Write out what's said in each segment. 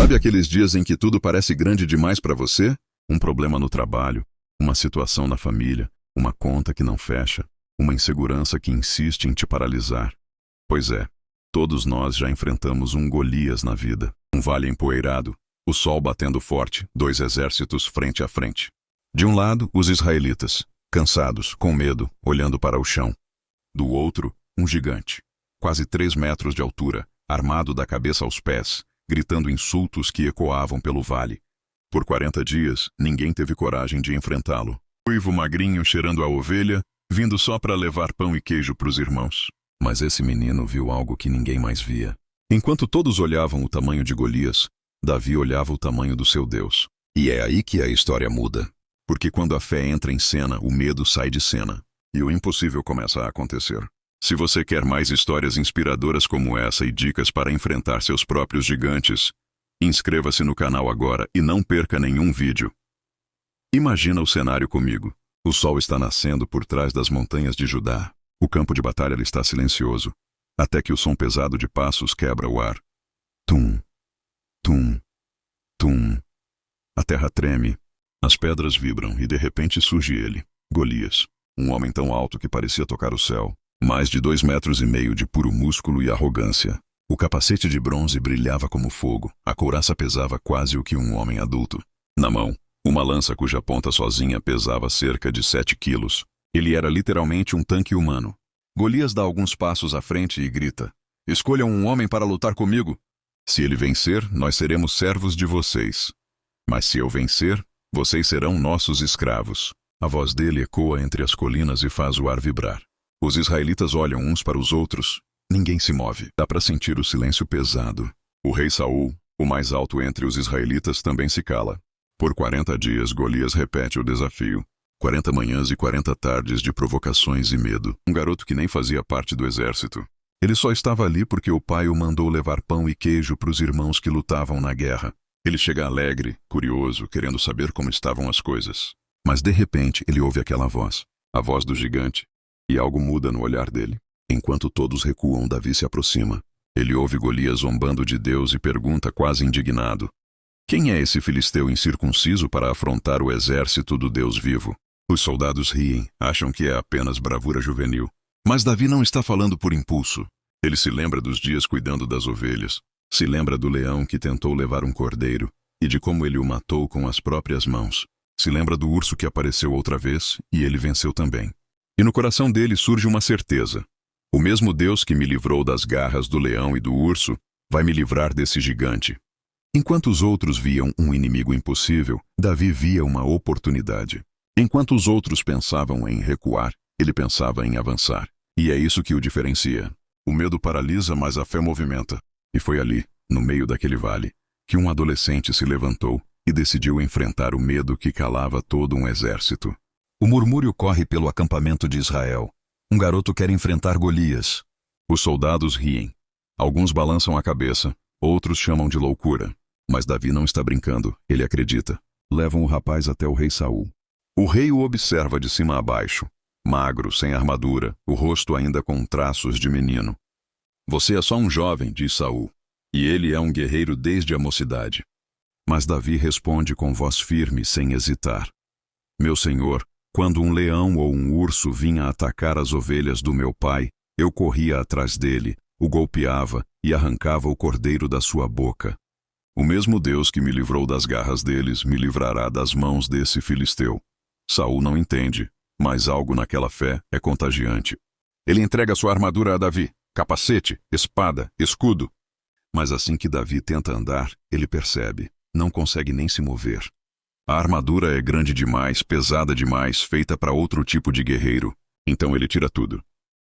Sabe aqueles dias em que tudo parece grande demais para você? Um problema no trabalho, uma situação na família, uma conta que não fecha, uma insegurança que insiste em te paralisar. Pois é, todos nós já enfrentamos um Golias na vida. Um vale empoeirado, o sol batendo forte, dois exércitos frente a frente. De um lado, os israelitas, cansados, com medo, olhando para o chão. Do outro, um gigante, quase 3 metros de altura, armado da cabeça aos pés, gritando insultos que ecoavam pelo vale. Por 40 dias, ninguém teve coragem de enfrentá-lo. Ruivo magrinho cheirando a ovelha, vindo só para levar pão e queijo para os irmãos. Mas esse menino viu algo que ninguém mais via. Enquanto todos olhavam o tamanho de Golias, Davi olhava o tamanho do seu Deus. E é aí que a história muda. Porque quando a fé entra em cena, o medo sai de cena. E o impossível começa a acontecer. Se você quer mais histórias inspiradoras como essa e dicas para enfrentar seus próprios gigantes, inscreva-se no canal agora e não perca nenhum vídeo. Imagina o cenário comigo. O sol está nascendo por trás das montanhas de Judá. O campo de batalha está silencioso, até que o som pesado de passos quebra o ar. Tum, tum, tum. A terra treme, as pedras vibram e de repente surge ele, Golias. Um homem tão alto que parecia tocar o céu. Mais de 2,5 metros de puro músculo e arrogância. O capacete de bronze brilhava como fogo. A couraça pesava quase o que um homem adulto. Na mão, uma lança cuja ponta sozinha pesava cerca de 7 quilos. Ele era literalmente um tanque humano. Golias dá alguns passos à frente e grita: "Escolham um homem para lutar comigo. Se ele vencer, nós seremos servos de vocês. Mas se eu vencer, vocês serão nossos escravos." A voz dele ecoa entre as colinas e faz o ar vibrar. Os israelitas olham uns para os outros. Ninguém se move. Dá para sentir o silêncio pesado. O rei Saul, o mais alto entre os israelitas, também se cala. Por 40 dias, Golias repete o desafio. 40 manhãs e 40 tardes de provocações e medo. Um garoto que nem fazia parte do exército. Ele só estava ali porque o pai o mandou levar pão e queijo para os irmãos que lutavam na guerra. Ele chega alegre, curioso, querendo saber como estavam as coisas. Mas de repente ele ouve aquela voz. A voz do gigante. E algo muda no olhar dele. Enquanto todos recuam, Davi se aproxima. Ele ouve Golias zombando de Deus e pergunta quase indignado: "Quem é esse filisteu incircunciso para afrontar o exército do Deus vivo?" Os soldados riem, acham que é apenas bravura juvenil. Mas Davi não está falando por impulso. Ele se lembra dos dias cuidando das ovelhas. Se lembra do leão que tentou levar um cordeiro e de como ele o matou com as próprias mãos. Se lembra do urso que apareceu outra vez e ele venceu também. E no coração dele surge uma certeza. O mesmo Deus que me livrou das garras do leão e do urso vai me livrar desse gigante. Enquanto os outros viam um inimigo impossível, Davi via uma oportunidade. Enquanto os outros pensavam em recuar, ele pensava em avançar. E é isso que o diferencia. O medo paralisa, mas a fé movimenta. E foi ali, no meio daquele vale, que um adolescente se levantou e decidiu enfrentar o medo que calava todo um exército. O murmúrio corre pelo acampamento de Israel. Um garoto quer enfrentar Golias. Os soldados riem. Alguns balançam a cabeça, outros chamam de loucura. Mas Davi não está brincando, ele acredita. Levam o rapaz até o rei Saul. O rei o observa de cima a baixo. Magro, sem armadura, o rosto ainda com traços de menino. "Você é só um jovem", diz Saul, "e ele é um guerreiro desde a mocidade." Mas Davi responde com voz firme, sem hesitar: "Meu senhor, quando um leão ou um urso vinha atacar as ovelhas do meu pai, eu corria atrás dele, o golpeava e arrancava o cordeiro da sua boca. O mesmo Deus que me livrou das garras deles me livrará das mãos desse filisteu." Saul não entende, mas algo naquela fé é contagiante. Ele entrega sua armadura a Davi, capacete, espada, escudo. Mas assim que Davi tenta andar, ele percebe, não consegue nem se mover. A armadura é grande demais, pesada demais, feita para outro tipo de guerreiro. Então ele tira tudo.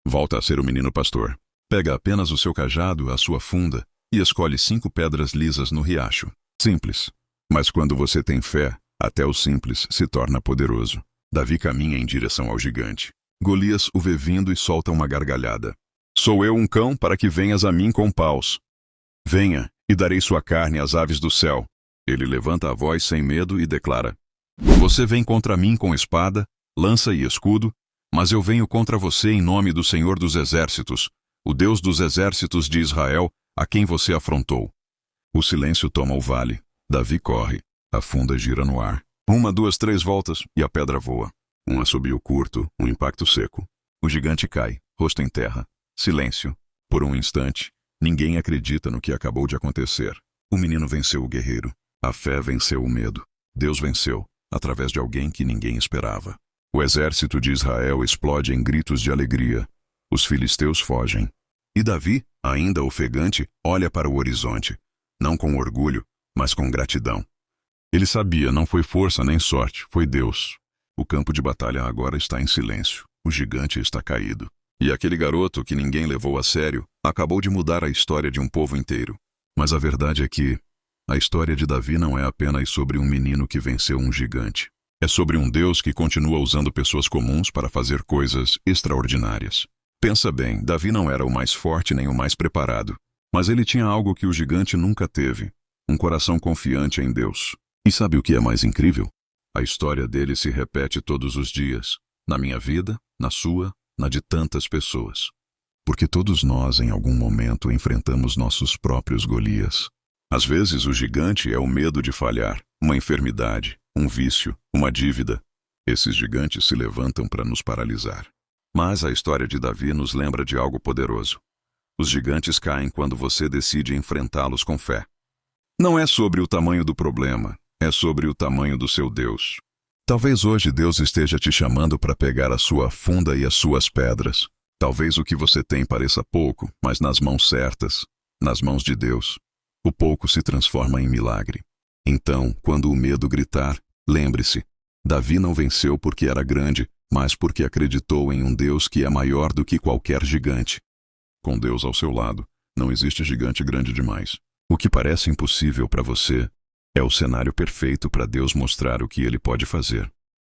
Volta a ser o menino pastor. Pega apenas o seu cajado, a sua funda, e escolhe 5 pedras lisas no riacho. Simples. Mas quando você tem fé, até o simples se torna poderoso. Davi caminha em direção ao gigante. Golias o vê vindo e solta uma gargalhada. "Sou eu um cão para que venhas a mim com paus. Venha, e darei sua carne às aves do céu." Ele levanta a voz sem medo e declara: "Você vem contra mim com espada, lança e escudo, mas eu venho contra você em nome do Senhor dos Exércitos, o Deus dos exércitos de Israel, a quem você afrontou. O silêncio toma o vale. Davi corre. A funda gira no ar. 1, 2, 3 voltas e a pedra voa. Um assobio curto, um impacto seco. O gigante cai, rosto em terra. Silêncio. Por um instante, ninguém acredita no que acabou de acontecer. O menino venceu o guerreiro. A fé venceu o medo. Deus venceu, através de alguém que ninguém esperava. O exército de Israel explode em gritos de alegria. Os filisteus fogem. E Davi, ainda ofegante, olha para o horizonte. Não com orgulho, mas com gratidão. Ele sabia, não foi força nem sorte, foi Deus. O campo de batalha agora está em silêncio. O gigante está caído. E aquele garoto que ninguém levou a sério acabou de mudar a história de um povo inteiro. Mas a verdade é que a história de Davi não é apenas sobre um menino que venceu um gigante. É sobre um Deus que continua usando pessoas comuns para fazer coisas extraordinárias. Pensa bem, Davi não era o mais forte nem o mais preparado. Mas ele tinha algo que o gigante nunca teve. Um coração confiante em Deus. E sabe o que é mais incrível? A história dele se repete todos os dias. Na minha vida, na sua, na de tantas pessoas. Porque todos nós, em algum momento, enfrentamos nossos próprios Golias. Às vezes, o gigante é o medo de falhar, uma enfermidade, um vício, uma dívida. Esses gigantes se levantam para nos paralisar. Mas a história de Davi nos lembra de algo poderoso. Os gigantes caem quando você decide enfrentá-los com fé. Não é sobre o tamanho do problema, é sobre o tamanho do seu Deus. Talvez hoje Deus esteja te chamando para pegar a sua funda e as suas pedras. Talvez o que você tem pareça pouco, mas nas mãos certas, nas mãos de Deus, o pouco se transforma em milagre. Então, quando o medo gritar, lembre-se, Davi não venceu porque era grande, mas porque acreditou em um Deus que é maior do que qualquer gigante. Com Deus ao seu lado, não existe gigante grande demais. O que parece impossível para você é o cenário perfeito para Deus mostrar o que Ele pode fazer.